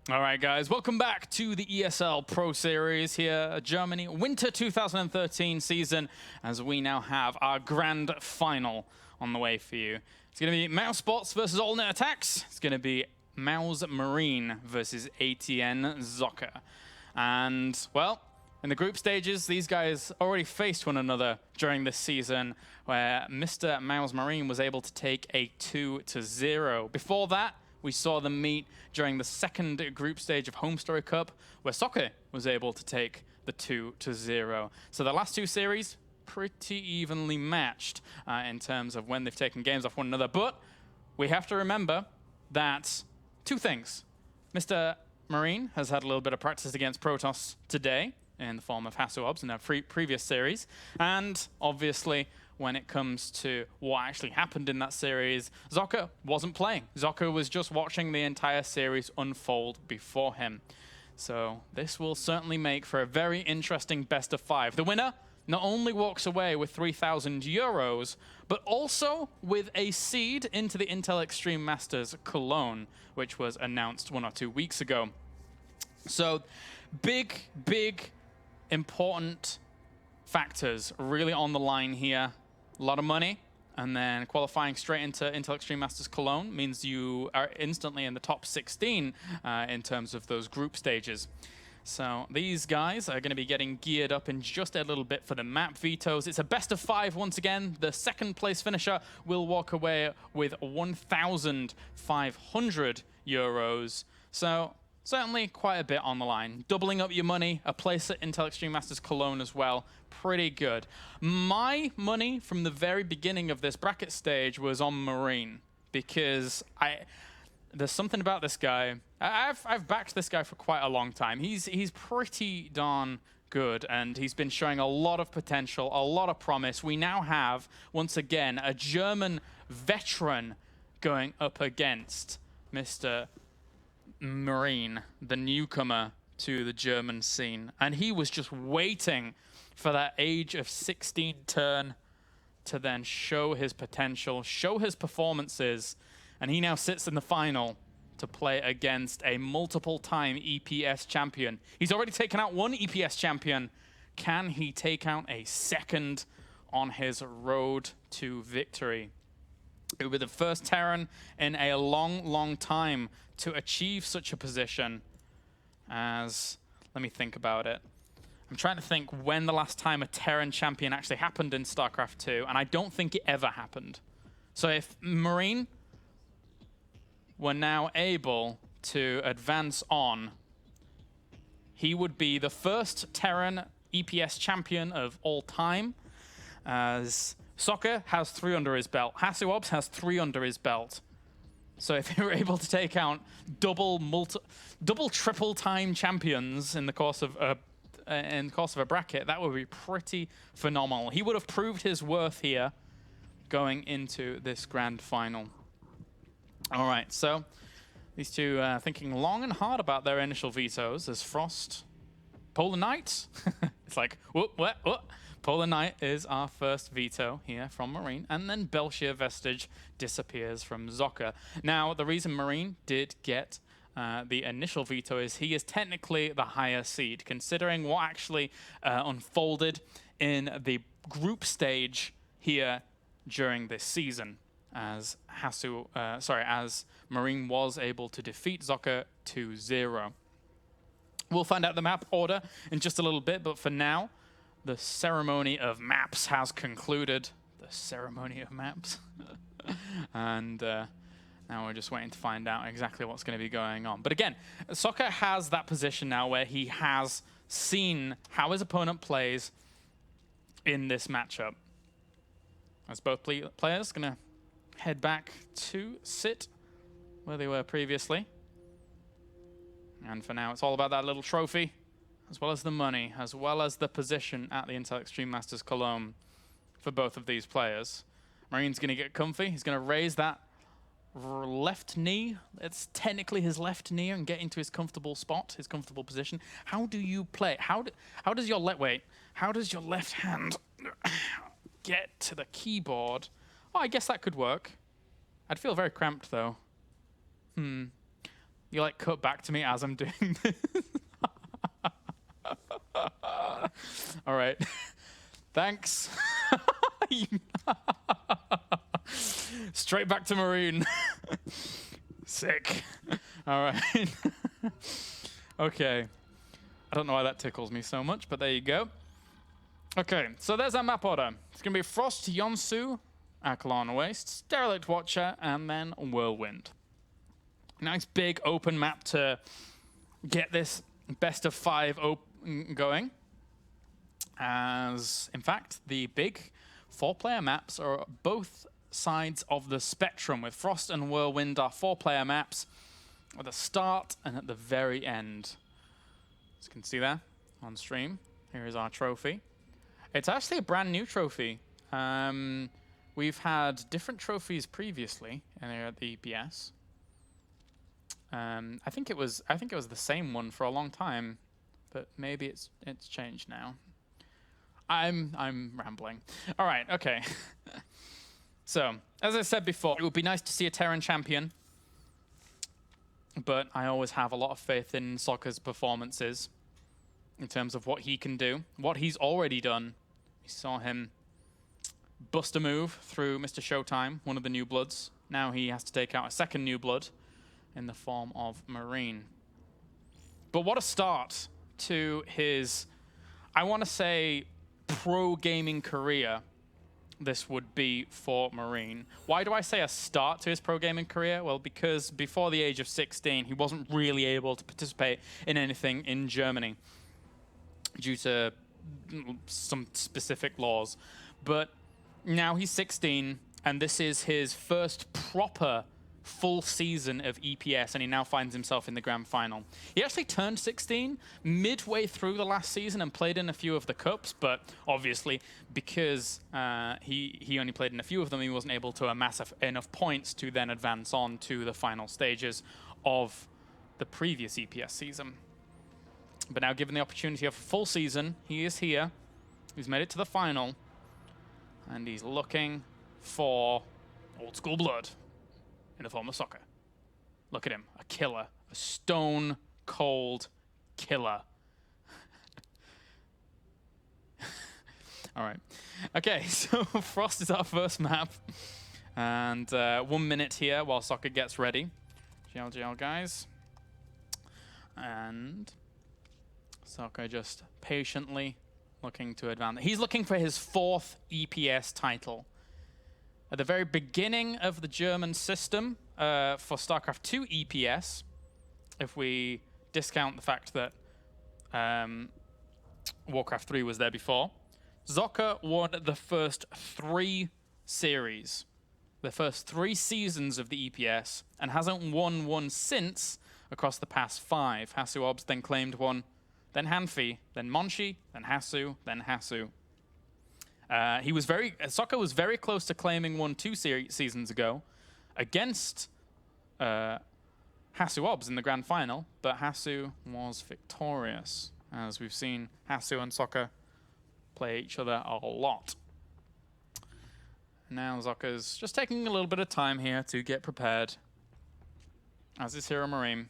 All right, guys, welcome back to the ESL Pro Series here, Germany, Winter 2013 season, as we now have our grand final on the way for you. It's going to be Mouse Bots versus All Net Attacks. It's going to be HeroMarine versus ATN Socke. And, well, in the group stages, these guys already faced one another during this season, where Mr. HeroMarine was able to take a 2-0. Before that, we saw them meet during the second group stage of Home Story Cup, where Socke was able to take the 2-0. So the last two series, pretty evenly matched in terms of when they've taken games off one another. But we have to remember that two things. Mr. Marine has had a little bit of practice against Protoss today in the form of HeroMarine in their previous series. And obviously, when it comes to what actually happened in that series, Socke wasn't playing. Socke was just watching the entire series unfold before him. So this will certainly make for a very interesting best of five. The winner not only walks away with 3,000 euros, but also with a seed into the Intel Extreme Masters Cologne, which was announced 1 or 2 weeks ago. So big, important factors really on the line here. A lot of money, and then qualifying straight into Intel Extreme Masters Cologne means you are instantly in the top 16 in terms of those group stages. So these guys are going to be getting geared up in just a little bit for the map vetoes. It's a best of 5 once again. The second place finisher will walk away with 1,500 euros. So certainly quite a bit on the line. Doubling up your money, a place at Intel Extreme Masters Cologne as well. Pretty good. My money from the very beginning of this bracket stage was on Marine, because there's something about this guy. I've backed this guy for quite a long time. He's pretty darn good, and he's been showing a lot of potential, a lot of promise. We now have, once again, a German veteran going up against Mr. Marine, the newcomer to the German scene. And he was just waiting for that age of 16 turn to then show his potential, show his performances, and he now sits in the final to play against a multiple-time EPS champion. He's already taken out one EPS champion. Can he take out a second on his road to victory? It will be the first Terran in a long time to achieve such a position as, let me think about it. I'm trying to think when the last time a Terran champion actually happened in StarCraft 2, and I don't think it ever happened. So if Marine were now able to advance on, he would be the first Terran EPS champion of all time, as Socke has 3 under his belt. HeroMarine has 3 under his belt. So if they were able to take out double, triple time champions in the course of a bracket, that would be pretty phenomenal. He would have proved his worth here going into this grand final. All right, so these two thinking long and hard about their initial vetoes. There's Frost, Polar Knight. It's like, whoop. Polar Knight is our first veto here from Marine, and then Belshir Vestige disappears from Socke. Now, the reason Marine did get the initial veto is he is technically the higher seed, considering what actually unfolded in the group stage here during this season, as Marine was able to defeat Socke 2-0. We'll find out the map order in just a little bit, but for now, the ceremony of maps has concluded. The ceremony of maps. And now we're just waiting to find out exactly what's going to be going on. But again, Socke has that position now where he has seen how his opponent plays in this matchup. As both players going to head back to sit where they were previously. And for now, it's all about that little trophy, as well as the money, as well as the position at the Intel Extreme Masters Cologne for both of these players. Marine's going to get comfy. He's going to raise that left knee. It's technically his left knee, and get into his comfortable spot, his comfortable position. How do you play? How does your left hand get to the keyboard? Oh, I guess that could work. I'd feel very cramped though. You like cut back to me as I'm doing this. All right. Thanks. Straight back to Marine. Sick. All right. Okay. I don't know why that tickles me so much, but there you go. Okay, so there's our map order. It's going to be Frost, Yonsu, Cologne Wastes, Derelict Watcher, and then Whirlwind. Nice big open map to get this best of 5 going. As, in fact, the big 4-player maps are both sides of the spectrum, with Frost and Whirlwind are 4-player maps at the start and at the very end. As you can see there on stream, here is our trophy. It's actually a brand new trophy. We've had different trophies previously here at the EPS. I think it was the same one for a long time, but maybe it's changed now. I'm rambling. All right, okay. So, as I said before, it would be nice to see a Terran champion, but I always have a lot of faith in Socke's performances in terms of what he can do, what he's already done. We saw him bust a move through Mr. Showtime, one of the new bloods. Now he has to take out a second new blood in the form of Marine. But what a start to his, I want to say, pro gaming career this would be for Marine. Why do I say a start to his pro gaming career? Well, because before the age of 16, he wasn't really able to participate in anything in Germany due to some specific laws. But now he's 16, and this is his first proper full season of EPS, and he now finds himself in the grand final. He actually turned 16 midway through the last season and played in a few of the cups, but obviously because he only played in a few of them, he wasn't able to amass enough points to then advance on to the final stages of the previous EPS season. But now, given the opportunity of a full season, he is here. He's made it to the final, and he's looking for old school blood in the form of Socke. Look at him, a killer, a stone cold killer. All right. Okay, so Frost is our first map, and 1 minute here while Socke gets ready. GL, guys. And Socke just patiently looking to advance. He's looking for his 4th EPS title. At the very beginning of the German system for StarCraft 2 EPS, if we discount the fact that Warcraft 3 was there before, Socke won the first 3 series, the first 3 seasons of the EPS, and hasn't won one since across the past 5. Hasu Obs then claimed one, then Hanfi, then Monchi, then Hasu, then Hasu. Socke was very close to claiming one 2 seasons ago against Hasu Obs in the grand final, but Hasu was victorious, as we've seen Hasu and Socke play each other a lot. Now Socke's just taking a little bit of time here to get prepared, as is HeroMarine,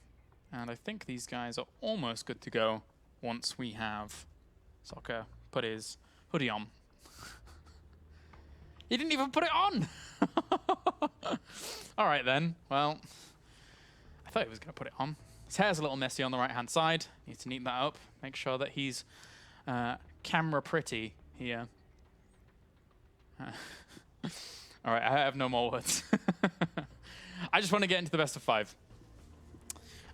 and I think these guys are almost good to go once we have Socke put his hoodie on. He didn't even put it on! All right then, well, I thought he was going to put it on. His hair's a little messy on the right-hand side. Need to neaten that up. Make sure that he's camera pretty here. All right, I have no more words. I just want to get into the best of 5.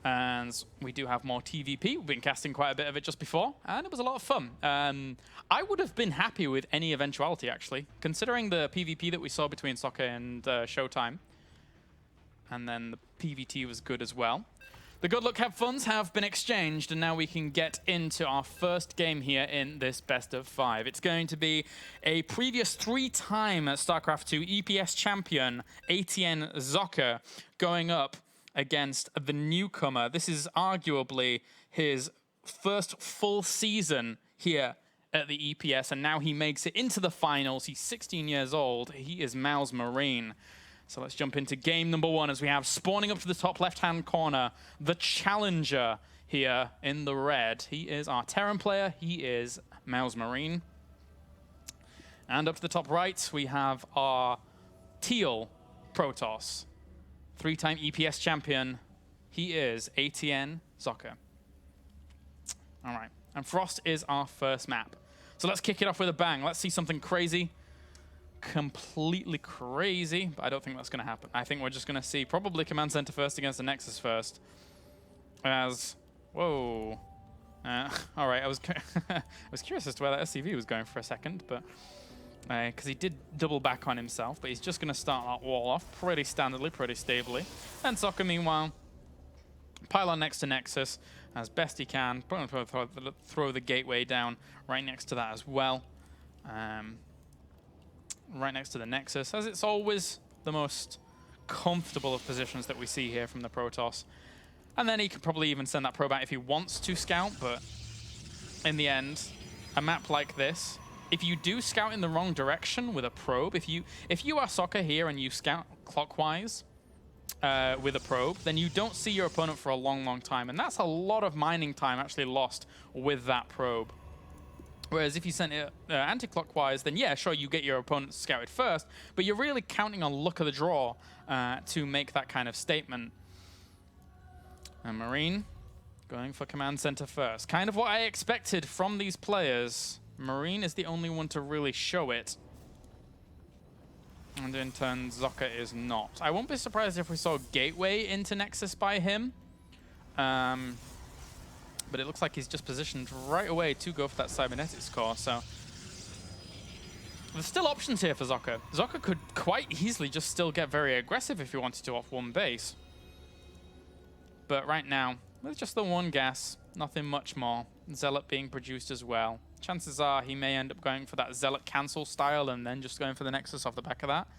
And we do have more TVP. We've been casting quite a bit of it just before, and it was a lot of fun. I would have been happy with any eventuality, actually, considering the PvP that we saw between Socke and Showtime. And then the PvT was good as well. The Good Luck Have Funs have been exchanged, and now we can get into our first game here in this best of 5. It's going to be a previous 3-time StarCraft 2 EPS champion, Etienne Socke, going up against the newcomer. This is arguably his first full season here at the EPS, and now he makes it into the finals. He's 16 years old. He is Mouse Marine. So let's jump into game number 1 as we have spawning up to the top left-hand corner, the challenger here in the red. He is our Terran player. He is HeroMarine. And up to the top right, we have our teal Protoss. 3-time EPS champion. He is ATN Socke. All right, and Frost is our first map. So let's kick it off with a bang. Let's see something crazy. Completely crazy, but I don't think that's going to happen. I think we're just going to see probably Command Center first against the Nexus first. As, whoa. All right, I was curious as to where that SCV was going for a second, but because he did double back on himself, but he's just going to start that wall off pretty standardly, pretty stably. And Socke, meanwhile, pylon next to Nexus as best he can. Probably throw the gateway down right next to that as well. Right next to the Nexus, as it's always the most comfortable of positions that we see here from the Protoss. And then he could probably even send that probe out if he wants to scout, but in the end, a map like this, if you do scout in the wrong direction with a probe, if you are Socke here and you scout clockwise with a probe, then you don't see your opponent for a long, long time. And that's a lot of mining time actually lost with that probe. Whereas if you sent it anti-clockwise, then yeah, sure, you get your opponent scouted first, but you're really counting on luck of the draw to make that kind of statement. And Marine going for Command Center first. Kind of what I expected from these players. Marine is the only one to really show it. And in turn, Socke is not. I won't be surprised if we saw Gateway into Nexus by him. But it looks like he's just positioned right away to go for that cybernetics core, so there's still options here for Socke. Socke could quite easily just still get very aggressive if he wanted to off one base. But right now, with just the one gas, nothing much more. Zealot being produced as well. Chances are he may end up going for that Zealot cancel style and then just going for the Nexus off the back of that.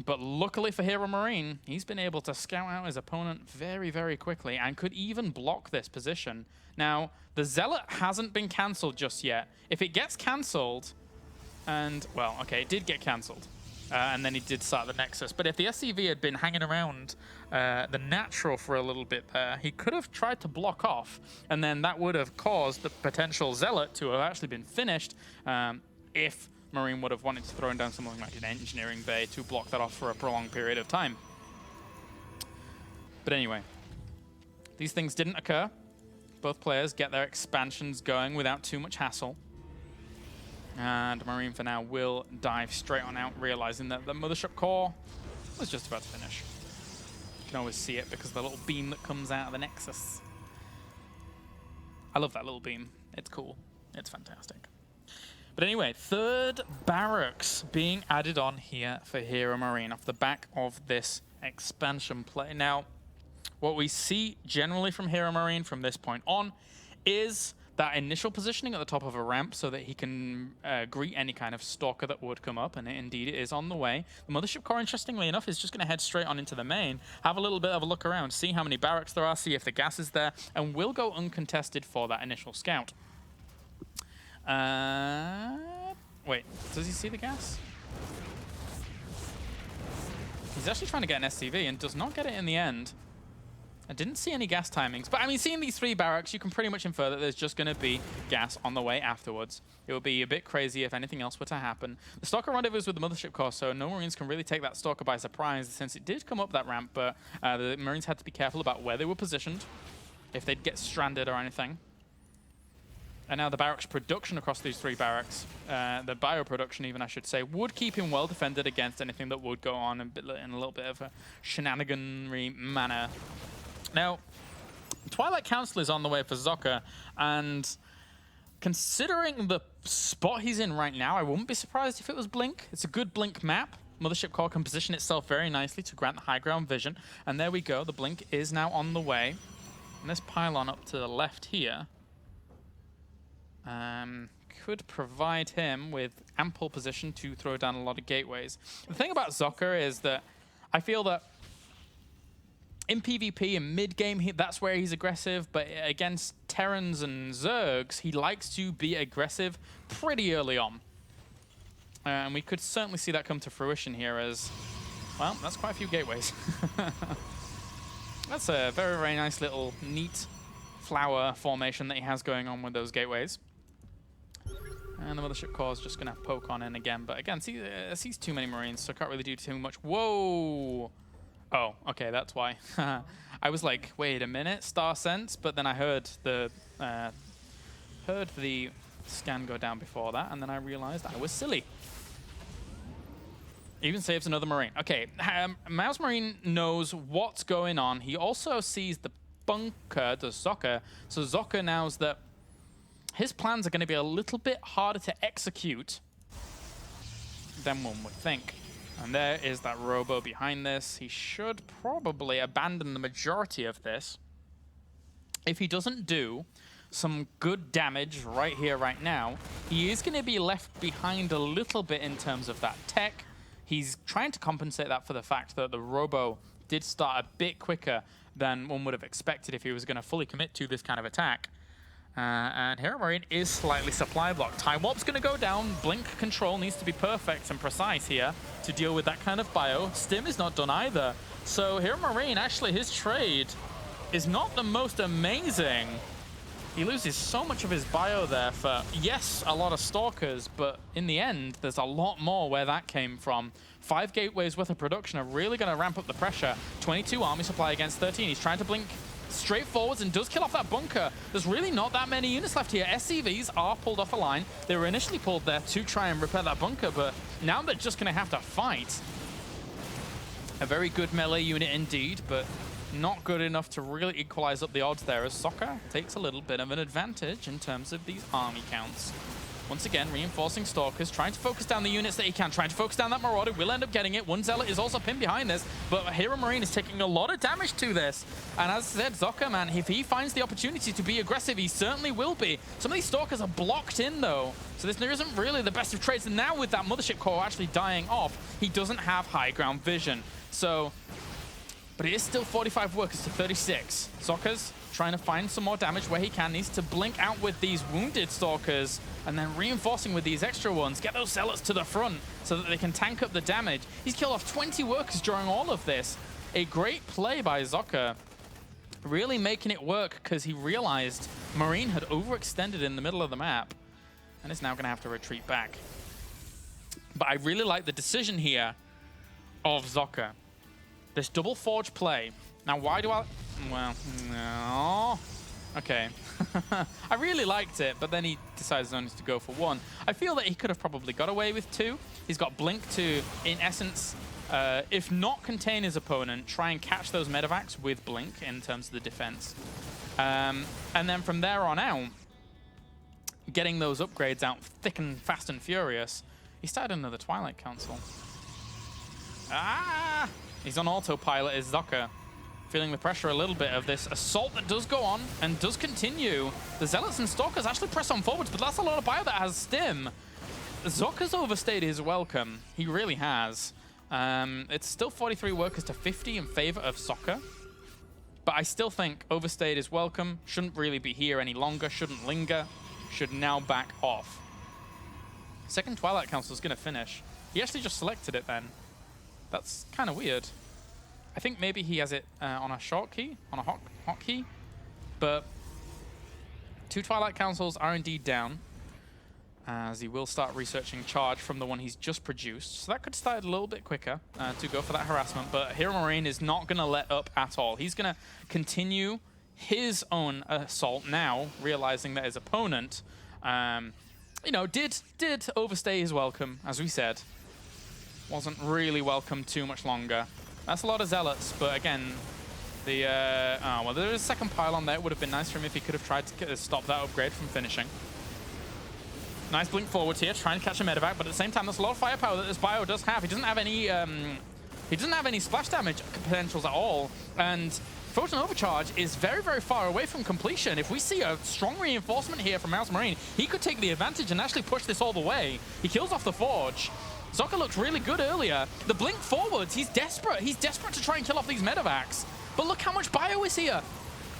But luckily for HeroMarine, he's been able to scout out his opponent very, very quickly and could even block this position. Now, the Zealot hasn't been cancelled just yet. If it gets cancelled, and, well, okay, it did get cancelled. And then he did start the Nexus. But if the SCV had been hanging around the natural for a little bit there, he could have tried to block off. And then that would have caused the potential Zealot to have actually been finished if Marine would have wanted to throw down something like an engineering bay to block that off for a prolonged period of time. But anyway, these things didn't occur. Both players get their expansions going without too much hassle. And Marine for now will dive straight on out, realizing that the mothership core was just about to finish. You can always see it because of the little beam that comes out of the Nexus. I love that little beam. It's cool. It's fantastic. But anyway, third barracks being added on here for HeroMarine off the back of this expansion play. Now, what we see generally from HeroMarine from this point on is that initial positioning at the top of a ramp so that he can greet any kind of stalker that would come up, and indeed it is on the way. The mothership core, interestingly enough, is just going to head straight on into the main, have a little bit of a look around, see how many barracks there are, see if the gas is there, and will go uncontested for that initial scout. Wait, does he see the gas? He's actually trying to get an SCV and does not get it in the end. I didn't see any gas timings, but I mean, seeing these 3 barracks, you can pretty much infer that there's just going to be gas on the way afterwards. It would be a bit crazy if anything else were to happen. The Stalker rendezvous with the mothership core, so no Marines can really take that Stalker by surprise since it did come up that ramp, but the Marines had to be careful about where they were positioned, if they'd get stranded or anything. And now the barracks production across these 3 barracks, the bioproduction even I should say, would keep him well defended against anything that would go on in a little bit of a shenaniganry manner. Now, Twilight Council is on the way for Socke, and considering the spot he's in right now, I wouldn't be surprised if it was Blink. It's a good Blink map. Mothership core can position itself very nicely to grant the high ground vision. And there we go, the Blink is now on the way. And this pylon up to the left here could provide him with ample position to throw down a lot of gateways. The thing about Socke is that I feel that in PvP, in mid-game, that's where he's aggressive, but against Terrans and Zergs, he likes to be aggressive pretty early on. And we could certainly see that come to fruition here as Well, that's quite a few gateways. That's a very, very nice little neat flower formation that he has going on with those gateways. And the mothership core is just going to poke on in again. But again, sees too many Marines, so can't really do too much. Whoa! Oh, okay, that's why. I was like, wait a minute, Star Sense, but then I heard the scan go down before that, and then I realized I was silly. Even saves another Marine. Okay, HeroMarine knows what's going on. He also sees the bunker, the Socke. So Socke knows that his plans are going to be a little bit harder to execute than one would think. And there is that robo behind this. He should probably abandon the majority of this. If he doesn't do some good damage right here, right now, he is going to be left behind a little bit in terms of that tech. He's trying to compensate that for the fact that the robo did start a bit quicker than one would have expected if he was going to fully commit to this kind of attack. And HeroMarine is slightly supply blocked. Time Warp's going to go down. Blink control needs to be perfect and precise here to deal with that kind of bio. Stim is not done either. So HeroMarine, actually, his trade is not the most amazing. He loses so much of his bio there for, yes, a lot of Stalkers, but in the end, there's a lot more where that came from. 5 gateways worth of production are really going to ramp up the pressure. 22 army supply against 13. He's trying to blink straight forwards and does kill off that bunker. There's really not that many units left here. SCVs are pulled off a line. They were initially pulled there to try and repair that bunker, but now they're just going to have to fight. A very good melee unit indeed, but not good enough to really equalize up the odds there, as Socke takes a little bit of an advantage in terms of these army counts. Once again, reinforcing Stalkers, trying to focus down the units that he can, trying to focus down that Marauder, will end up getting it. One Zealot is also pinned behind this, but HeroMarine is taking a lot of damage to this. And as I said, Socke, man, if he finds the opportunity to be aggressive, he certainly will be. Some of these Stalkers are blocked in, though, so this isn't really the best of trades. And now with that Mothership core actually dying off, he doesn't have high ground vision. So, but it is still 45 workers to 36. Socke's trying to find some more damage where he can. Needs to blink out with these wounded Stalkers and then reinforcing with these extra ones. Get those Zealots to the front so that they can tank up the damage. He's killed off 20 workers during all of this. A great play by Socke. Really making it work because he realized Marine had overextended in the middle of the map and is now going to have to retreat back. But I really like the decision here of Socke. This double forge play. Now, why do I... Well, no. Okay. I really liked it, but then he decides only to go for 1. I feel that he could have probably got away with 2. He's got Blink to, in essence, if not contain his opponent, try and catch those medevacs with Blink in terms of the defense. And then from there on out, getting those upgrades out thick and fast and furious, he started another Twilight Council. Ah! He's on autopilot, is Socke. Feeling the pressure a little bit of this assault that does go on and does continue. The Zealots and Stalkers actually press on forwards, but that's a lot of bio that has Stim. Socke's overstayed his welcome. He really has. It's still 43 workers to 50 in favor of Socke. But I still think overstayed his welcome. Shouldn't really be here any longer. Shouldn't linger. Should now back off. Second Twilight Council is going to finish. He actually just selected it then. That's kind of weird. I think maybe he has it on a shortkey, on a hotkey, but 2 Twilight Councils are indeed down, as he will start researching charge from the one he's just produced. So that could start a little bit quicker to go for that harassment, but HeroMarine is not going to let up at all. He's going to continue his own assault now, realizing that his opponent, you know, did overstay his welcome, as we said. Wasn't really welcome too much longer. That's a lot of Zealots, but again, the well, there is a second pylon there. It would have been nice for him if he could have tried to stop that upgrade from finishing. Nice blink forwards here, trying to catch a medevac, but at the same time, there's a lot of firepower that this bio does have. He doesn't have any splash damage potentials at all, and Photon Overcharge is very, very far away from completion. If we see a strong reinforcement here from HeroMarine, he could take the advantage and actually push this all the way. He kills off the Forge. Socke looked really good earlier. The blink forwards, he's desperate. He's desperate to try and kill off these medevacs. But look how much bio is here.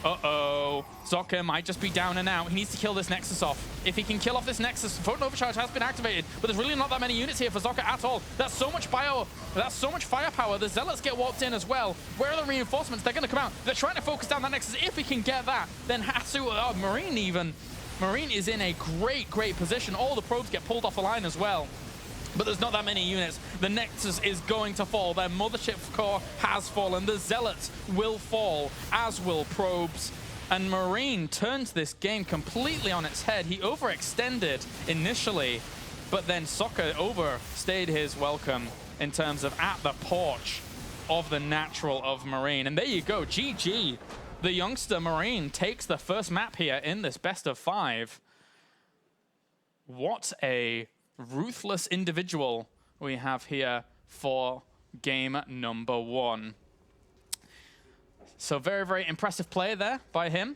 Uh-oh. Socke might just be down and out. He needs to kill this Nexus off. If he can kill off this Nexus, Photon Overcharge has been activated, but there's really not that many units here for Socke at all. That's so much firepower. The Zealots get walked in as well. Where are the reinforcements? They're going to come out. They're trying to focus down that Nexus. If he can get that, then Hatsu, Marine even. Marine is in a great position. All the probes get pulled off the line as well. But there's not that many units. The Nexus is going to fall. Their mothership core has fallen. The Zealots will fall, as will probes. And Marine turns this game completely on its head. He overextended initially, but then Socke overstayed his welcome in terms of at the porch of the natural of Marine. And there you go, GG. The youngster Marine takes the first map here in this best of 5. What a ruthless individual we have here for game number 1. So very impressive play there by him.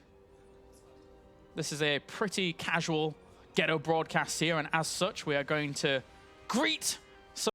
This is a pretty casual ghetto broadcast here, and as such, we are going to greet